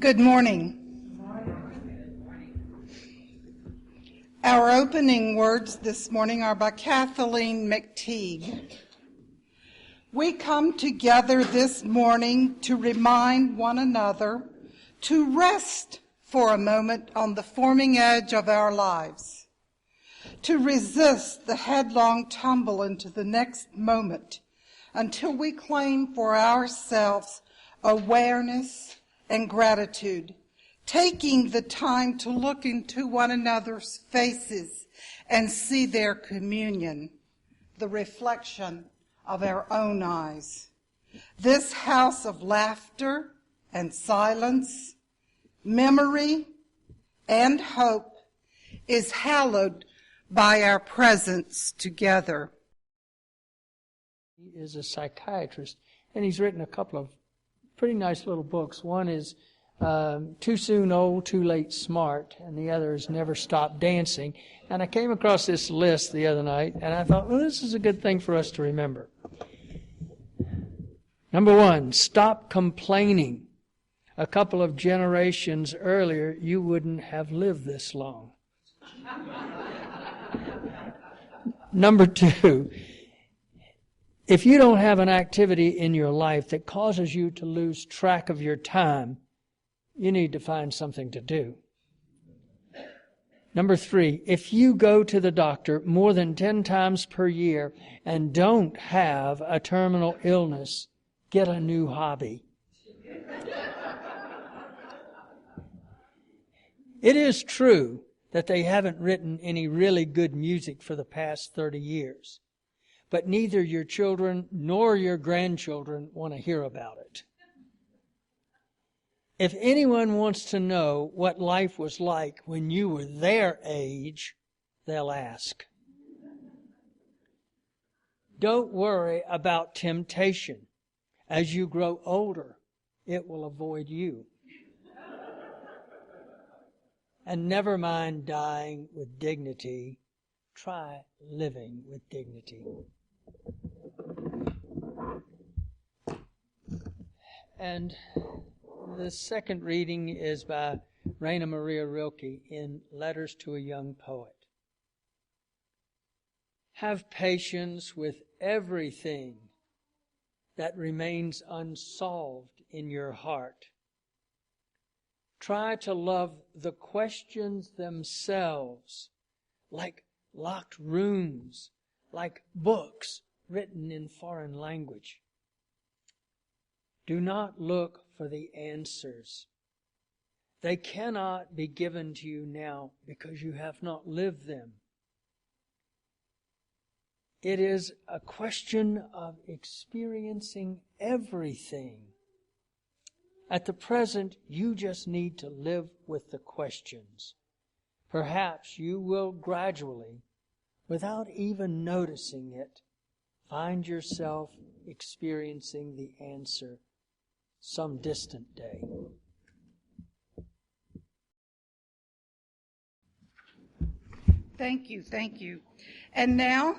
Good morning. Our opening words this morning are by Kathleen McTeague. We come together this morning to remind one another to rest for a moment on the forming edge of our lives, to resist the headlong tumble into the next moment until we claim for ourselves awareness and gratitude, taking the time to look into one another's faces and see their communion, the reflection of our own eyes. This house of laughter and silence, memory and hope is hallowed by our presence together. He is a psychiatrist, and he's written a couple of pretty nice little books. One is Too Soon Old, Too Late Smart, and the other is Never Stop Dancing. And I came across this list the other night, and I thought, well, this is a good thing for us to remember. Number one, stop complaining. A couple of generations earlier, you wouldn't have lived this long. Number two, if you don't have an activity in your life that causes you to lose track of your time, you need to find something to do. Number three, if you go to the doctor more than 10 times per year and don't have a terminal illness, get a new hobby. It is true that they haven't written any really good music for the past 30 years. But neither your children nor your grandchildren want to hear about it. If anyone wants to know what life was like when you were their age, they'll ask. Don't worry about temptation. As you grow older, it will avoid you. And never mind dying with dignity. Try living with dignity. And the second reading is by Raina Maria Rilke in Letters to a Young Poet. Have patience with everything that remains unsolved in your heart. Try to love the questions themselves, like locked rooms, like books written in foreign language. Do not look for the answers. They cannot be given to you now because you have not lived them. It is a question of experiencing everything. At the present, you just need to live with the questions. Perhaps you will gradually, without even noticing it, find yourself experiencing the answer some distant day. Thank you. And now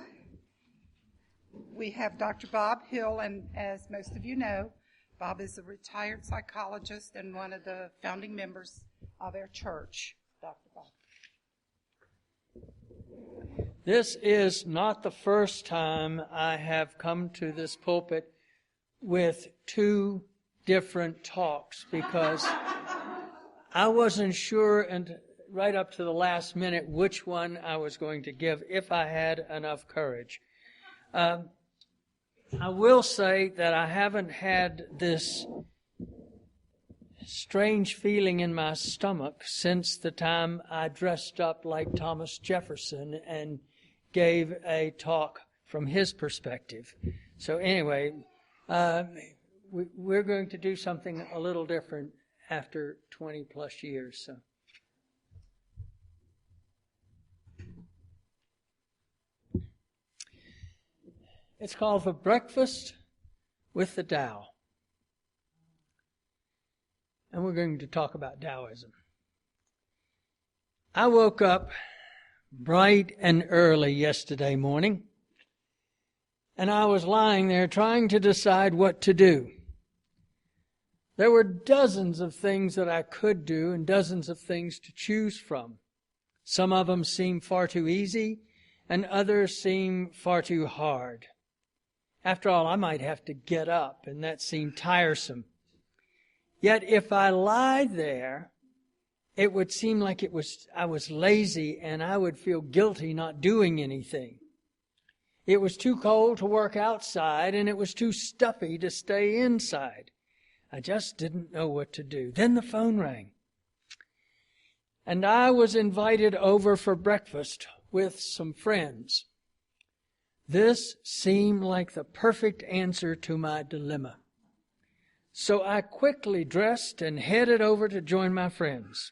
we have Dr. Bob Hill, and as most of you know, Bob is a retired psychologist and one of the founding members of our church. Dr. Bob. This is not the first time I have come to this pulpit with two different talks, because I wasn't sure and right up to the last minute which one I was going to give if I had enough courage. I will say that I haven't had this strange feeling in my stomach since the time I dressed up like Thomas Jefferson and gave a talk from his perspective. So anyway, we're going to do something a little different after 20 plus years. So. It's called For Breakfast with the Tao. And we're going to talk about Taoism. I woke up bright and early yesterday morning, and I was lying there trying to decide what to do. There were dozens of things that I could do and dozens of things to choose from. Some of them seemed far too easy, and others seemed far too hard. After all, I might have to get up, and that seemed tiresome. Yet if I lied there, it would seem like I was lazy, and I would feel guilty not doing anything. It was too cold to work outside, and it was too stuffy to stay inside. I just didn't know what to do. Then the phone rang, and I was invited over for breakfast with some friends. This seemed like the perfect answer to my dilemma. So I quickly dressed and headed over to join my friends.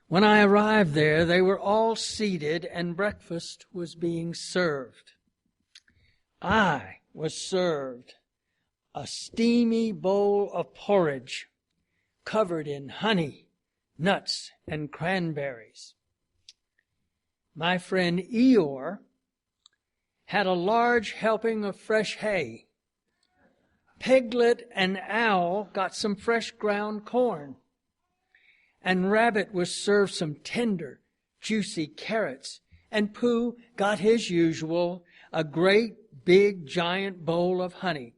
When I arrived there, they were all seated and breakfast was being served. I was served a steamy bowl of porridge covered in honey, nuts, and cranberries. My friend Eeyore had a large helping of fresh hay. Piglet and Owl got some fresh ground corn. And Rabbit was served some tender, juicy carrots. And Pooh got his usual, a great, big, giant bowl of honey.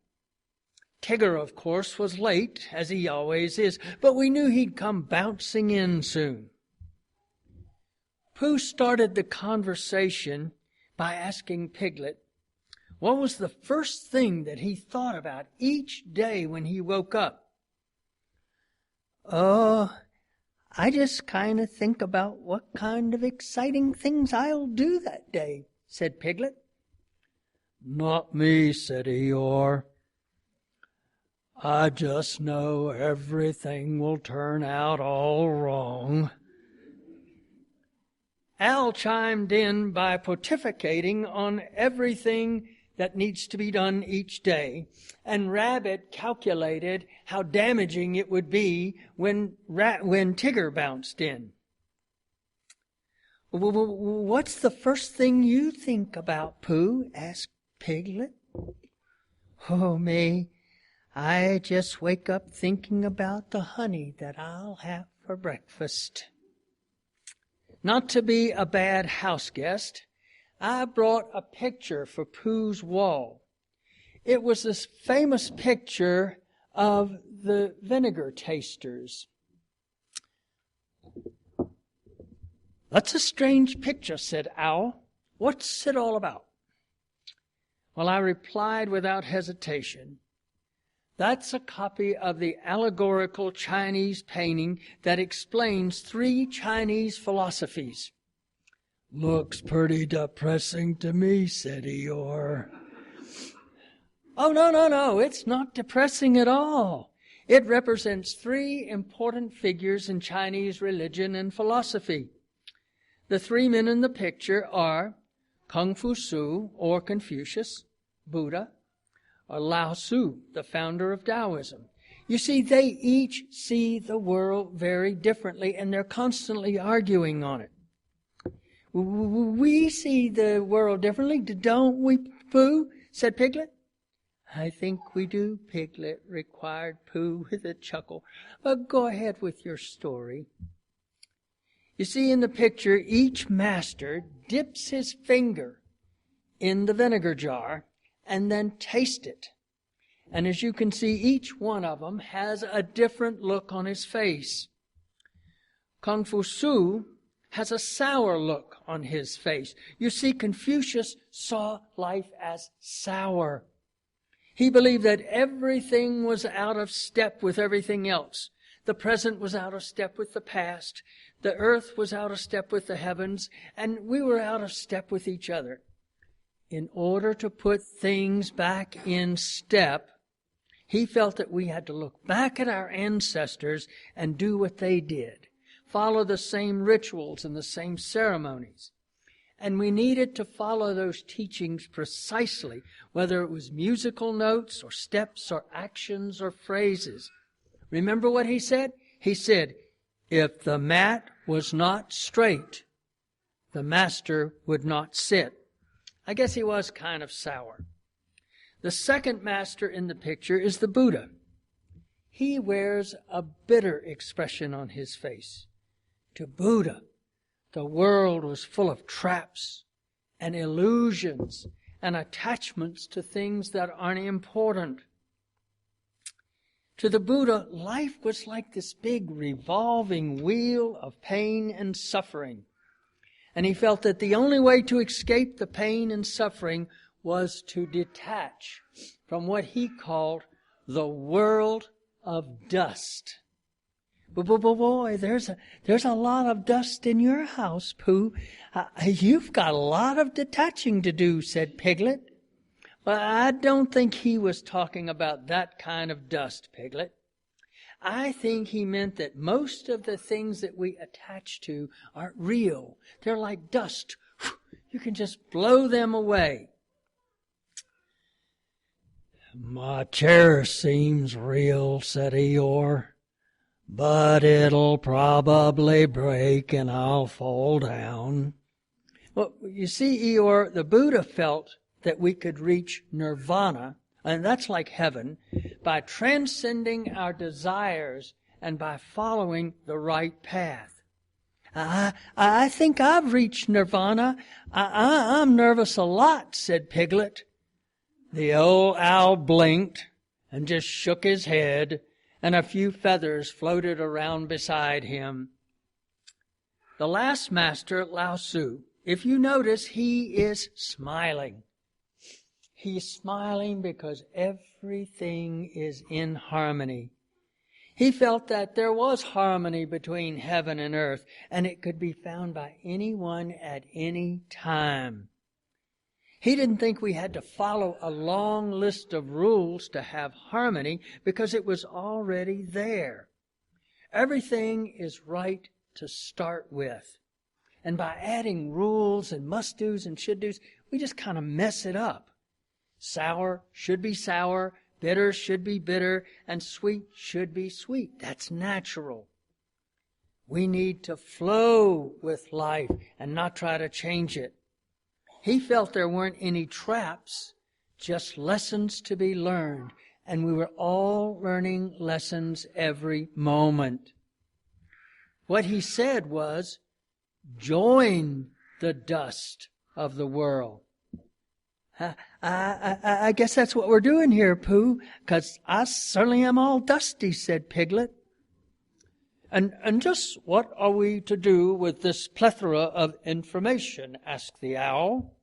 Tigger, of course, was late, as he always is, but we knew he'd come bouncing in soon. Pooh started the conversation by asking Piglet what was the first thing that he thought about each day when he woke up. "Oh, I just kind of think about what kind of exciting things I'll do that day," said Piglet. "Not me," said Eeyore. "I just know everything will turn out all wrong." Owl chimed in by pontificating on everything that needs to be done each day, and Rabbit calculated how damaging it would be when Tigger bounced in. "What's the first thing you think about, Pooh?" asked Piglet. "Oh, me, I just wake up thinking about the honey that I'll have for breakfast." Not to be a bad house guest, I brought a picture for Pooh's wall. It was this famous picture of the vinegar tasters. "That's a strange picture," said Owl. "What's it all about?" Well, I replied without hesitation, "That's a copy of the allegorical Chinese painting that explains 3 Chinese philosophies." "Looks pretty depressing to me," said Eeyore. "Oh, no, it's not depressing at all. It represents 3 important figures in Chinese religion and philosophy. The 3 men in the picture are Confucius, or Confucius, Buddha, or Lao Tzu, the founder of Taoism. You see, they each see the world very differently, and they're constantly arguing on it. "We see the world differently, don't we, Pooh?" said Piglet. "I think we do, Piglet," replied Pooh with a chuckle. "But go ahead with your story." You see, in the picture, each master dips his finger in the vinegar jar and then tastes it. And as you can see, each one of them has a different look on his face. Confucius has a sour look on his face. You see, Confucius saw life as sour. He believed that everything was out of step with everything else. The present was out of step with the past. The earth was out of step with the heavens, and we were out of step with each other. In order to put things back in step, he felt that we had to look back at our ancestors and do what they did, follow the same rituals and the same ceremonies. And we needed to follow those teachings precisely, whether it was musical notes or steps or actions or phrases. Remember what he said? He said, "If the mat was not straight, the master would not sit." I guess he was kind of sour. The second master in the picture is the Buddha. he wears a bitter expression on his face. To Buddha, the world was full of traps and illusions and attachments to things that aren't important. To the Buddha, life was like this big revolving wheel of pain and suffering. And he felt that the only way to escape the pain and suffering was to detach from what he called the world of dust. But boy, there's a lot of dust in your house, Pooh. You've got a lot of detaching to do, said Piglet. Well, I don't think he was talking about that kind of dust, Piglet. I think he meant that most of the things that we attach to aren't real. They're like dust. You can just blow them away. My chair seems real, said Eeyore, but it'll probably break and I'll fall down. Well, you see, Eeyore, the Buddha felt that we could reach nirvana, and that's like heaven, by transcending our desires and by following the right path. I think I've reached nirvana. I'm nervous a lot, said Piglet. The old owl blinked and just shook his head, and a few feathers floated around beside him. The last master, Lao Tzu, if you notice, he is smiling. He's smiling because everything is in harmony. He felt that there was harmony between heaven and earth, and it could be found by anyone at any time. He didn't think we had to follow a long list of rules to have harmony because it was already there. Everything is right to start with. And by adding rules and must-dos and should-dos, we just kind of mess it up. Sour should be sour, bitter should be bitter, and sweet should be sweet. That's natural. We need to flow with life and not try to change it. He felt there weren't any traps, just lessons to be learned, and we were all learning lessons every moment. What he said was, join the dust of the world. I guess that's what we're doing here, Pooh, 'cause I certainly am all dusty, said Piglet. And just what are we to do with this plethora of information, asked the owl.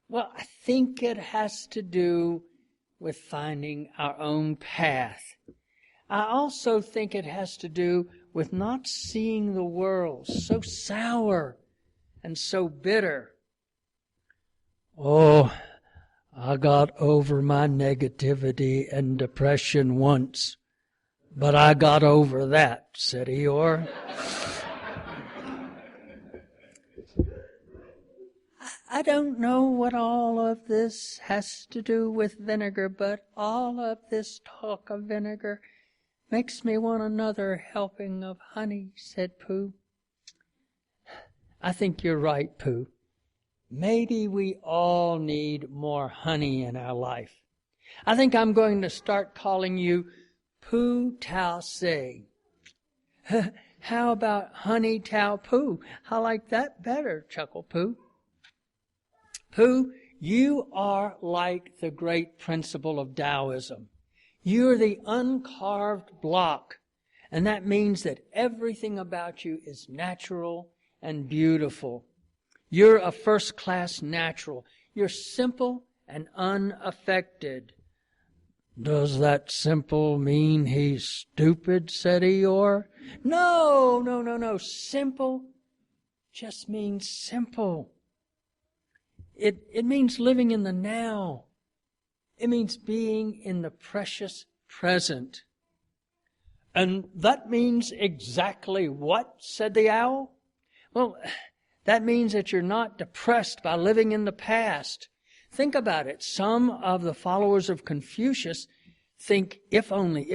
Well, I think it has to do with finding our own path. I also think it has to do with not seeing the world so sour and so bitter. Oh, I got over my negativity and depression once, but I got over that, said Eeyore. I don't know what all of this has to do with vinegar, but all of this talk of vinegar makes me want another helping of honey, said Pooh. I think you're right, Pooh. Maybe we all need more honey in our life. I think I'm going to start calling you Pooh Tao Se. How about Honey Tao Pooh? I like that better, chuckled Pooh. Pooh, you are like the great principle of Taoism. You're the uncarved block, and that means that everything about you is natural and beautiful. You're a first-class natural. You're simple and unaffected. Does that simple mean he's stupid, said Eeyore. No. Simple just means simple. It means living in the now. It means being in the precious present. And that means exactly what, said the owl? Well, that means that you're not depressed by living in the past. Think about it. Some of the followers of Confucius think, if only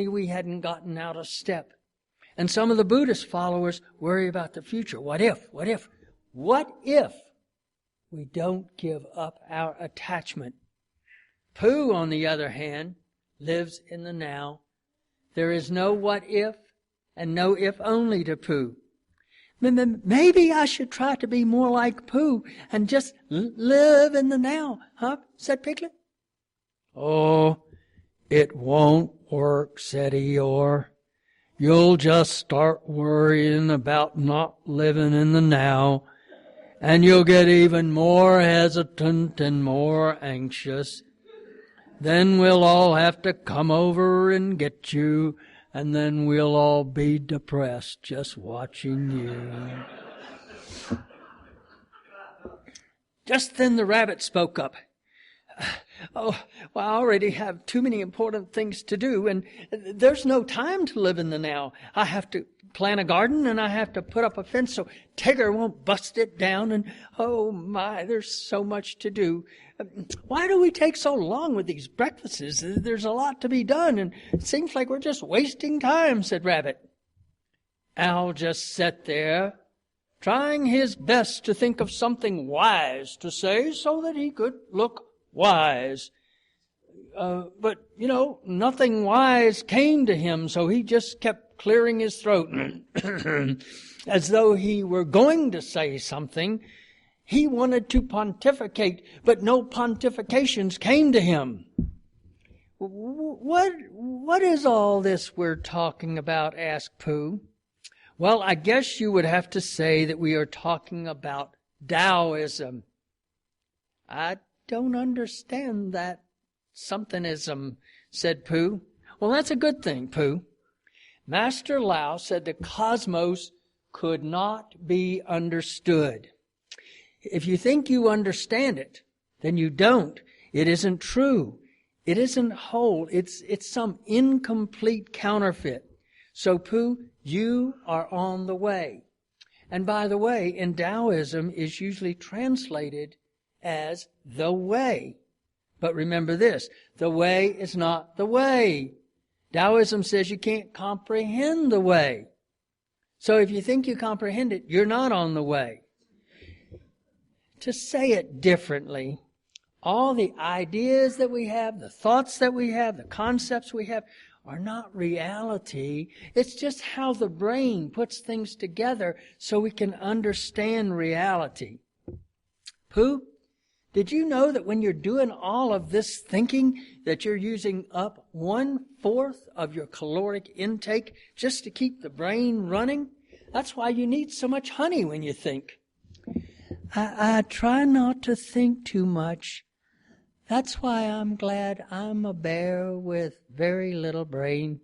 we hadn't gotten out of step. And some of the Buddhist followers worry about the future. What if we don't give up our attachment? Pooh, on the other hand, lives in the now. There is no what if and no if only to Pooh. Maybe I should try to be more like Pooh and just live in the now, huh? Said Piglet. Oh, it won't work, said Eeyore. You'll just start worrying about not living in the now, and you'll get even more hesitant and more anxious. Then we'll all have to come over and get you, and then we'll all be depressed just watching you. Just then the rabbit spoke up. Oh, well, I already have too many important things to do, and there's no time to live in the now. I have to plant a garden, and I have to put up a fence so Tigger won't bust it down, and oh my, there's so much to do. Why do we take so long with these breakfasts? There's a lot to be done, and it seems like we're just wasting time, said Rabbit. Owl just sat there, trying his best to think of something wise to say so that he could look wise. But, nothing wise came to him, so he just kept clearing his throat as though he were going to say something. He wanted to pontificate, but no pontifications came to him. What is all this we're talking about? Asked Pooh. Well, I guess you would have to say that we are talking about Taoism. I don't understand that somethingism, said Pooh. Well, that's a good thing, Pooh. Master Lao said the cosmos could not be understood. If you think you understand it, then you don't. It isn't true. It isn't whole. It's some incomplete counterfeit. So, Pooh, you are on the way. And by the way, in Taoism is usually translated as the way. But remember this, the way is not the way. Taoism says you can't comprehend the way. So if you think you comprehend it, you're not on the way. To say it differently, all the ideas that we have, the thoughts that we have, the concepts we have, are not reality. It's just how the brain puts things together so we can understand reality. Pooh, did you know that when you're doing all of this thinking that you're using up 1/4 of your caloric intake just to keep the brain running? That's why you need so much honey when you think. I try not to think too much. That's why I'm glad I'm a bear with very little brain.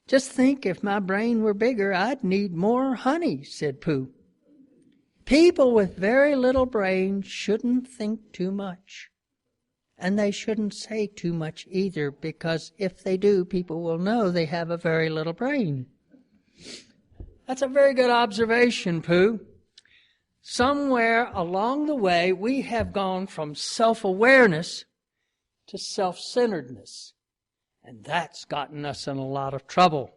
Just think, if my brain were bigger, I'd need more honey, said Pooh. People with very little brain shouldn't think too much. And they shouldn't say too much either, because if they do, people will know they have a very little brain. That's a very good observation, Pooh. Somewhere along the way, we have gone from self-awareness to self-centeredness. And that's gotten us in a lot of trouble.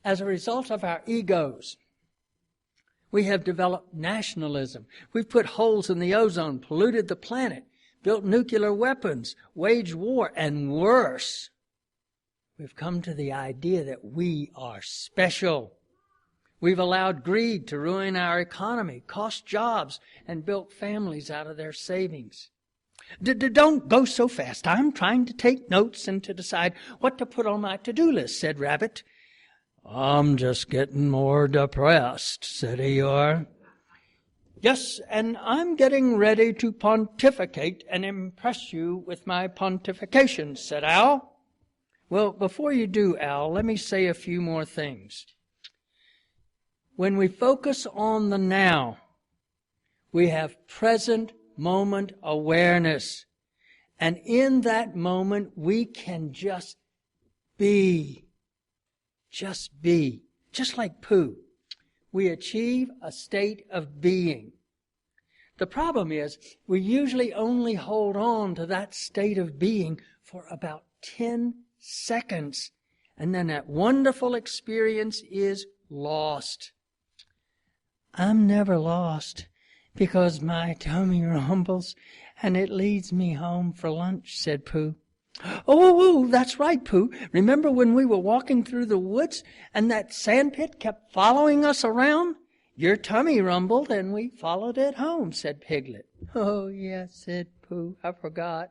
As a result of our egos, we have developed nationalism. We've put holes in the ozone, polluted the planet, built nuclear weapons, waged war, and worse, we've come to the idea that we are special. We've allowed greed to ruin our economy, cost jobs, and built families out of their savings. Don't go so fast. I'm trying to take notes and to decide what to put on my to-do list, said Rabbit. I'm just getting more depressed, said Eeyore. Yes, and I'm getting ready to pontificate and impress you with my pontification, said Owl. Well, before you do, Owl, let me say a few more things. When we focus on the now, we have present moment awareness. And in that moment, we can just be. Just be. Just like Pooh. We achieve a state of being. The problem is, we usually only hold on to that state of being for about 10 seconds. And then that wonderful experience is lost. I'm never lost because my tummy rumbles and it leads me home for lunch, said Pooh. Oh, that's right, Pooh. Remember when we were walking through the woods and that sandpit kept following us around? Your tummy rumbled and we followed it home, said Piglet. Oh, yes, said Pooh. I forgot.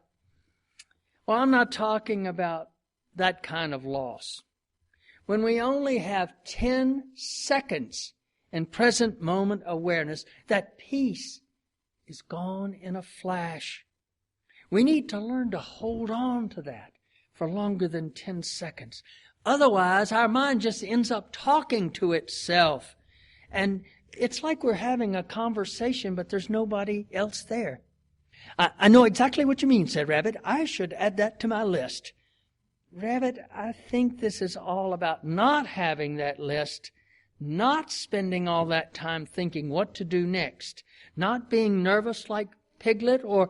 Well, I'm not talking about that kind of loss. When we only have 10 seconds in present moment awareness, that peace is gone in a flash. We need to learn to hold on to that for longer than 10 seconds. Otherwise, our mind just ends up talking to itself. And it's like we're having a conversation, but there's nobody else there. I know exactly what you mean, said Rabbit. I should add that to my list. Rabbit, I think this is all about not having that list, not spending all that time thinking what to do next, not being nervous like Piglet or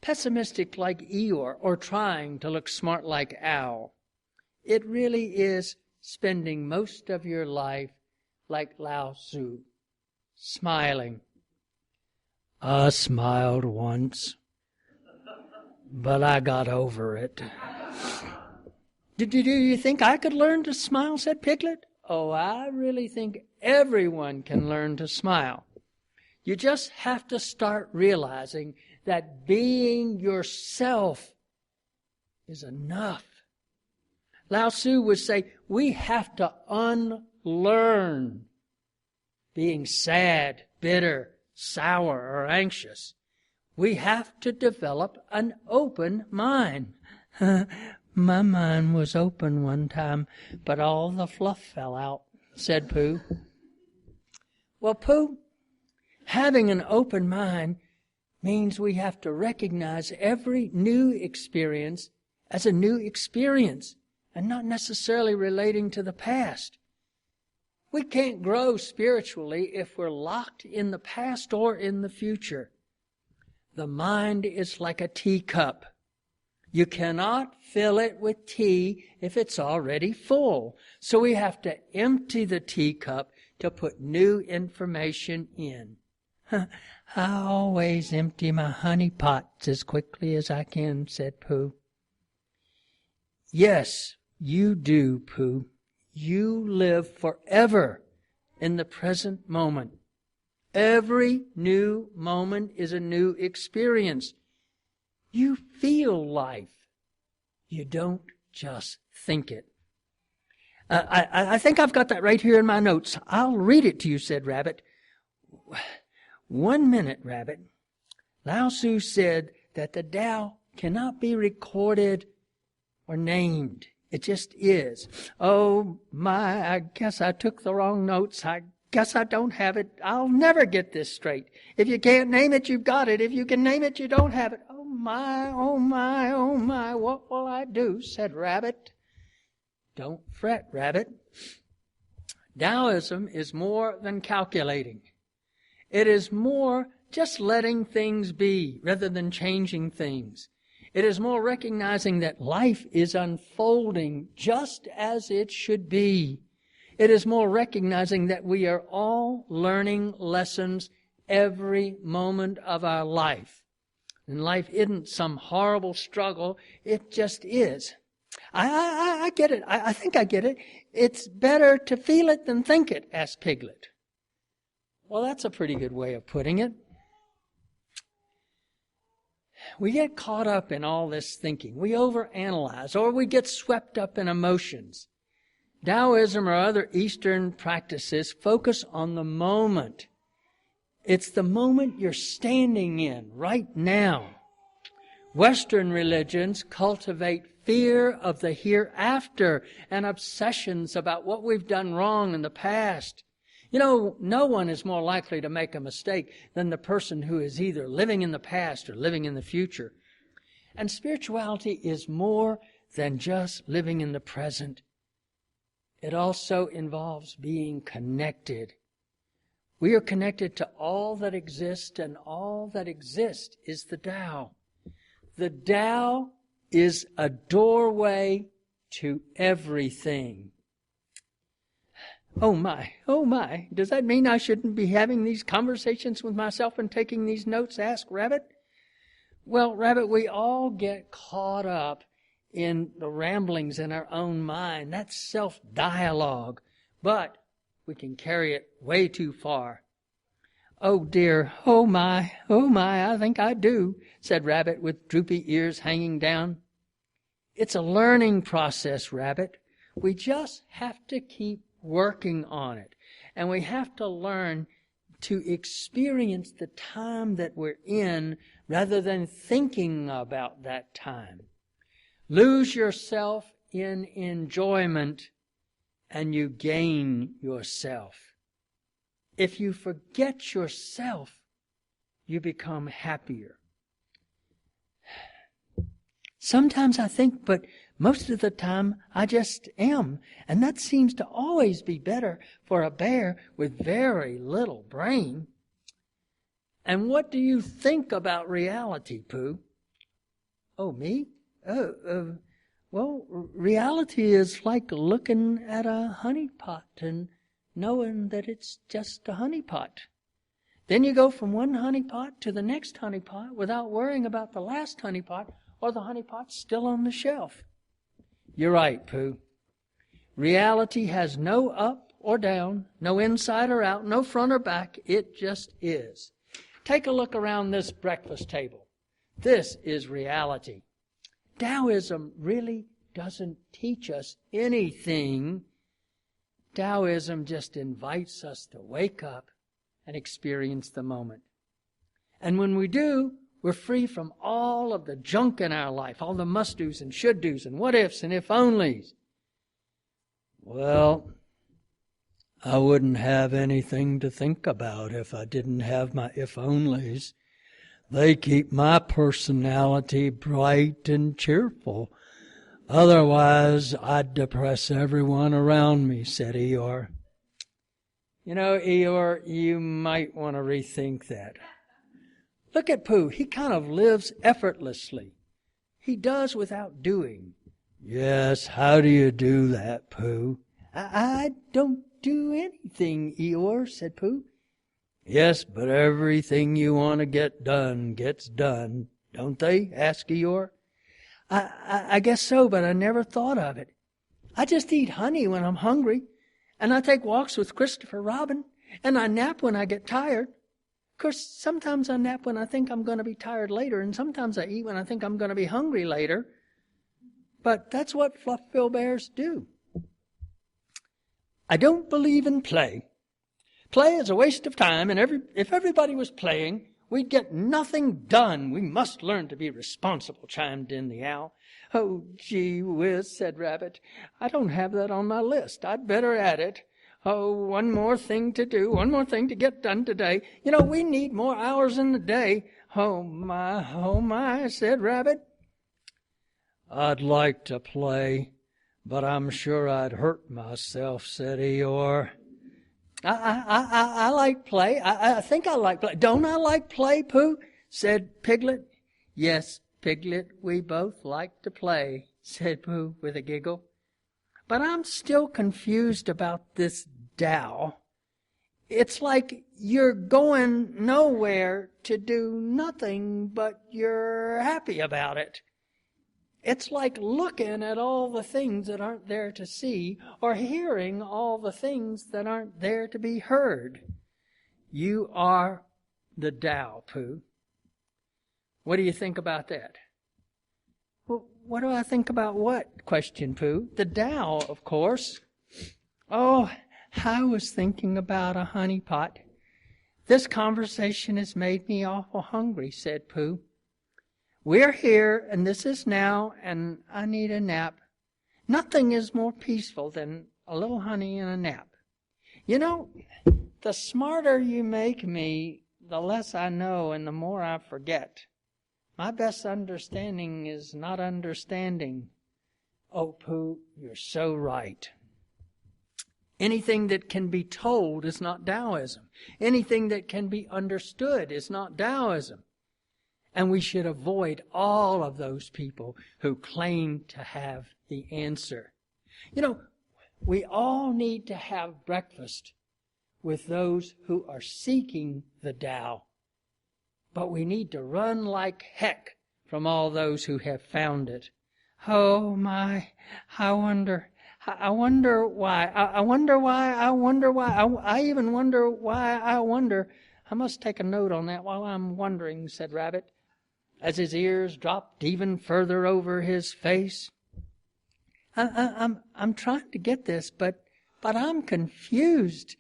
pessimistic like Eeyore or trying to look smart like Owl. It really is spending most of your life like Lao Tzu, smiling. I smiled once, but I got over it. Do you think I could learn to smile, said Piglet. Oh, I really think everyone can learn to smile. You just have to start realizing that being yourself is enough. Lao Tzu would say, we have to unlearn being sad, bitter, sour, or anxious. We have to develop an open mind. My mind was open one time, but all the fluff fell out, said Pooh. Well, Pooh, having an open mind means we have to recognize every new experience as a new experience and not necessarily relating to the past. We can't grow spiritually if we're locked in the past or in the future. The mind is like a teacup. You cannot fill it with tea if it's already full. So we have to empty the teacup to put new information in. I always empty my honey pots as quickly as I can, said Pooh. Yes, you do, Pooh. You live forever in the present moment. Every new moment is a new experience. You feel life. You don't just think it. I think I've got that right here in my notes. I'll read it to you, said Rabbit. 1 minute, Rabbit. Lao Tzu said that the Tao cannot be recorded or named. It just is. Oh, my, I guess I took the wrong notes. I guess I don't have it. I'll never get this straight. If you can't name it, you've got it. If you can name it, you don't have it. Oh, my, oh, my, oh, my, what will I do, said Rabbit. Don't fret, Rabbit. Taoism is more than calculating. It is more just letting things be rather than changing things. It is more recognizing that life is unfolding just as it should be. It is more recognizing that we are all learning lessons every moment of our life. And life isn't some horrible struggle. It just is. I get it. I think I get it. It's better to feel it than think it, asked Piglet. Well, that's a pretty good way of putting it. We get caught up in all this thinking. We overanalyze, or we get swept up in emotions. Taoism or other Eastern practices focus on the moment. It's the moment you're standing in right now. Western religions cultivate fear of the hereafter and obsessions about what we've done wrong in the past. You know, no one is more likely to make a mistake than the person who is either living in the past or living in the future. And spirituality is more than just living in the present. It also involves being connected. We are connected to all that exists, and all that exists is the Tao. The Tao is a doorway to everything. Oh my, does that mean I shouldn't be having these conversations with myself and taking these notes? Asked Rabbit. Well, Rabbit, we all get caught up in the ramblings in our own mind. That's self-dialogue. But we can carry it way too far. "Oh dear, oh my, I think I do," said Rabbit with droopy ears hanging down. "It's a learning process, Rabbit. We just have to keep working on it. And we have to learn to experience the time that we're in rather than thinking about that time. Lose yourself in enjoyment and you gain yourself. If you forget yourself, you become happier." Sometimes I think, but most of the time I just am. And that seems to always be better for a bear with very little brain. "And what do you think about reality, Pooh?" "Oh, me? Well, reality is like looking at a honey pot and knowing that it's just a honey pot. Then you go from one honey pot to the next honey pot without worrying about the last honey pot or the honey pot still on the shelf." You're right, Pooh. Reality has no up or down, no inside or out, no front or back. It just is. Take a look around this breakfast table. This is reality. Taoism really doesn't teach us anything. Taoism just invites us to wake up and experience the moment. And when we do, we're free from all of the junk in our life, all the must-dos and should-dos and what-ifs and if-onlys. Well, I wouldn't have anything to think about if I didn't have my if-onlys. They keep my personality bright and cheerful. Otherwise, I'd depress everyone around me, said Eeyore. You know, Eeyore, you might want to rethink that. Look at Pooh. He kind of lives effortlessly. He does without doing. Yes, how do you do that, Pooh? I don't do anything, Eeyore, said Pooh. Yes, but everything you want to get done gets done, don't they? Asked Eeyore. I guess so, but I never thought of it. I just eat honey when I'm hungry, and I take walks with Christopher Robin, and I nap when I get tired. Of course, sometimes I nap when I think I'm going to be tired later, and sometimes I eat when I think I'm going to be hungry later. But that's what Fluffbill bears do. I don't believe in play. Play is a waste of time, and if everybody was playing, we'd get nothing done. We must learn to be responsible, chimed in the Owl. Oh, gee whiz, said Rabbit. I don't have that on my list. I'd better add it. Oh, one more thing to do, one more thing to get done today. You know, we need more hours in the day. Oh, my, said Rabbit. I'd like to play, but I'm sure I'd hurt myself, said Eeyore. I like play. I think I like play. Don't I like play, Pooh? Said Piglet. Yes, Piglet, we both like to play, said Pooh with a giggle. But I'm still confused about this Tao. It's like you're going nowhere to do nothing, but you're happy about it. It's like looking at all the things that aren't there to see, or hearing all the things that aren't there to be heard. You are the Tao, Pooh. What do you think about that? Well, what do I think about what? Questioned Pooh. The Tao, of course. Oh, I was thinking about a honey pot. This conversation has made me awful hungry, said Pooh. We're here, and this is now, and I need a nap. Nothing is more peaceful than a little honey and a nap. You know, the smarter you make me, the less I know and the more I forget. My best understanding is not understanding. Oh, Pooh, you're so right. Anything that can be told is not Taoism. Anything that can be understood is not Taoism. And we should avoid all of those people who claim to have the answer. You know, we all need to have breakfast with those who are seeking the Tao. But we need to run like heck from all those who have found it. Oh my, I wonder why. I wonder why. I even wonder why I wonder. I must take a note on that while I'm wondering, said Rabbit, as his ears dropped even further over his face. I'm trying to get this, but I'm confused.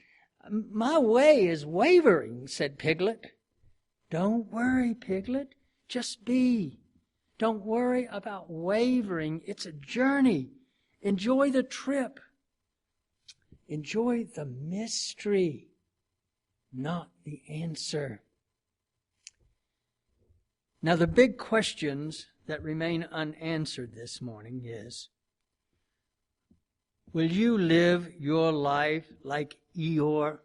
My way is wavering, said Piglet. Don't worry, Piglet. Just be. Don't worry about wavering. It's a journey. Enjoy the trip. Enjoy the mystery, not the answer. Now, the big questions that remain unanswered this morning is, will you live your life like Eeyore,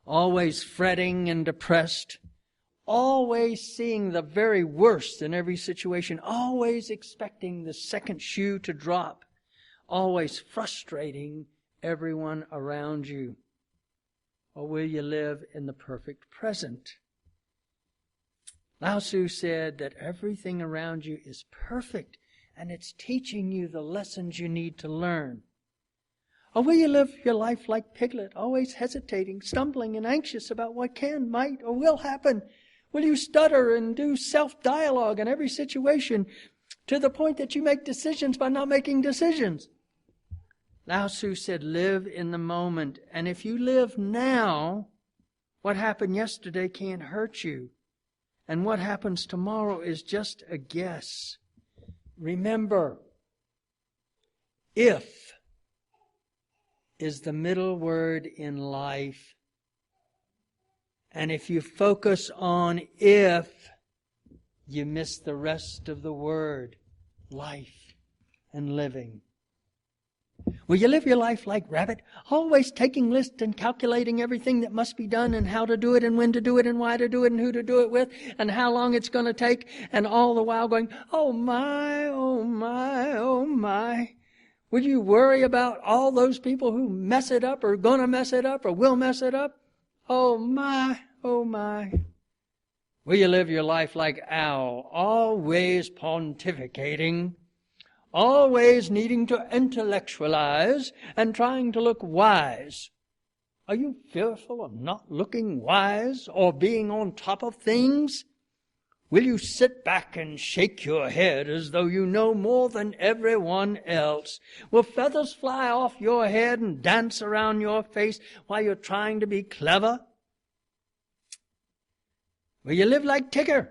always fretting and depressed, always seeing the very worst in every situation, always expecting the second shoe to drop, always frustrating everyone around you? Or will you live in the perfect present? Lao Tzu said that everything around you is perfect and it's teaching you the lessons you need to learn. Or will you live your life like Piglet, always hesitating, stumbling, and anxious about what can, might, or will happen? Will you stutter and do self-dialogue in every situation to the point that you make decisions by not making decisions? Lao Tzu said, live in the moment. And if you live now, what happened yesterday can't hurt you. And what happens tomorrow is just a guess. Remember, if is the middle word in life. And if you focus on if, you miss the rest of the word, life and living. Will you live your life like Rabbit, always taking lists and calculating everything that must be done and how to do it and when to do it and why to do it and who to do it with and how long it's going to take, and all the while going, oh my, oh my, oh my? Will you worry about all those people who mess it up or going to mess it up or will mess it up? Oh my, oh my. Will you live your life like Owl, always pontificating, always needing to intellectualize and trying to look wise? Are you fearful of not looking wise or being on top of things? Will you sit back and shake your head as though you know more than everyone else? Will feathers fly off your head and dance around your face while you're trying to be clever? Will you live like Tigger,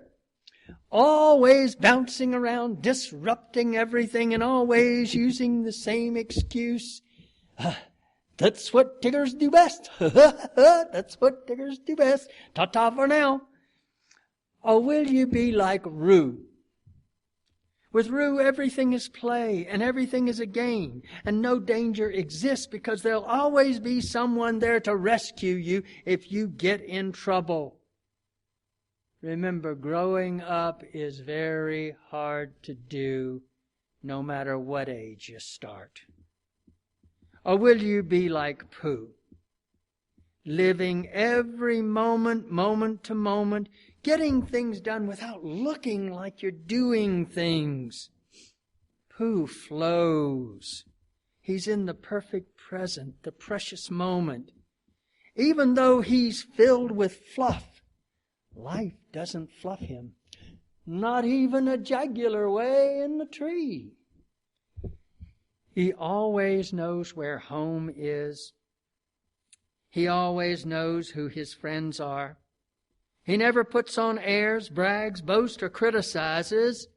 always bouncing around, disrupting everything, and always using the same excuse? That's what Tiggers do best. That's what Tiggers do best. Ta-ta for now. Or will you be like Roo? With Roo, everything is play and everything is a game, and no danger exists because there'll always be someone there to rescue you if you get in trouble. Remember, growing up is very hard to do, no matter what age you start. Or will you be like Pooh, living every moment, moment to moment, getting things done without looking like you're doing things? Pooh flows. He's in the perfect present, the precious moment. Even though he's filled with fluff, life doesn't fluff him. Not even a jaguar way in the tree. He always knows where home is. He always knows who his friends are. He never puts on airs, brags, boasts, or criticizes.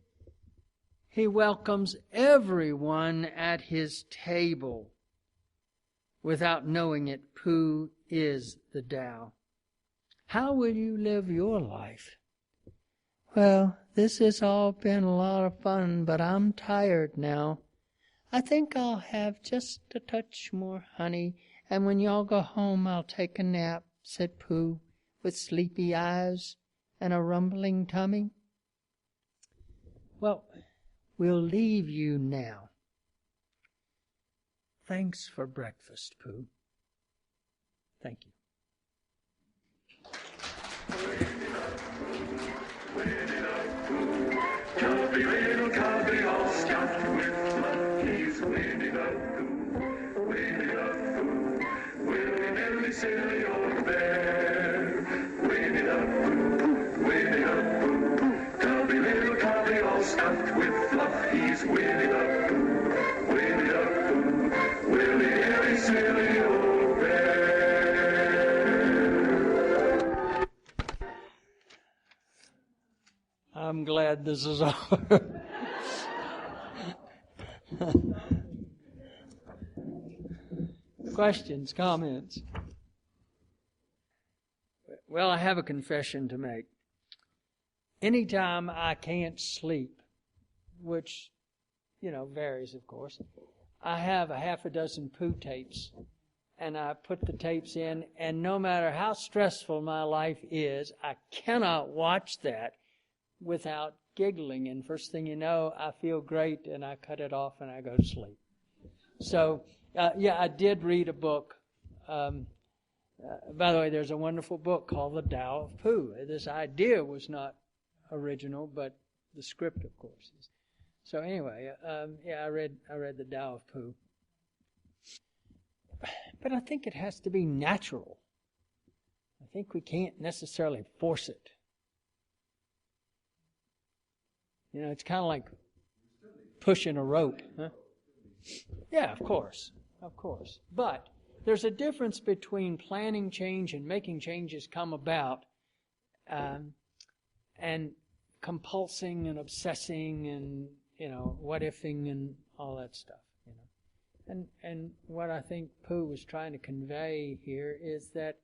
He welcomes everyone at his table. Without knowing it, Pooh is the Tao. How will you live your life? Well, this has all been a lot of fun, but I'm tired now. I think I'll have just a touch more honey, and when y'all go home I'll take a nap, said Pooh, with sleepy eyes and a rumbling tummy. Well, we'll leave you now. Thanks for breakfast, Pooh. Thank you. Jumpy little cubby, all Winnie-the-Pooh, Winnie-the-Pooh, Willie merrily sail your bear. Winnie-the-Pooh, Winnie-the-Pooh, tubby little tubby all stuffed with fluff. He's Winnie-the-Pooh, Winnie-the-Pooh, Willie merrily sail your bear. I'm glad this is over. Questions, comments? Well, I have a confession to make. Anytime I can't sleep, which, varies, of course, I have a half a dozen Pooh tapes, and I put the tapes in, and no matter how stressful my life is, I cannot watch that without giggling, and first thing you know, I feel great, and I cut it off, and I go to sleep. So, I did read a book. By the way, there's a wonderful book called The Tao of Pooh. This idea was not original, but the script, of course, is. So anyway, I read The Tao of Pooh. But I think it has to be natural. I think we can't necessarily force it. It's kind of like pushing a rope. Huh? Yeah, of course. But there's a difference between planning change and making changes come about, and compulsing and obsessing and, what-ifing and all that stuff. And what I think Pooh was trying to convey here is that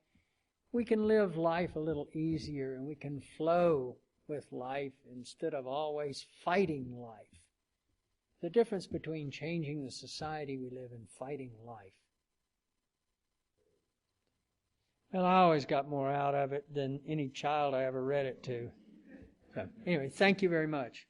we can live life a little easier and we can flow with life instead of always fighting life. The difference between changing the society we live in, fighting life. Well, I always got more out of it than any child I ever read it to. So, anyway, thank you very much.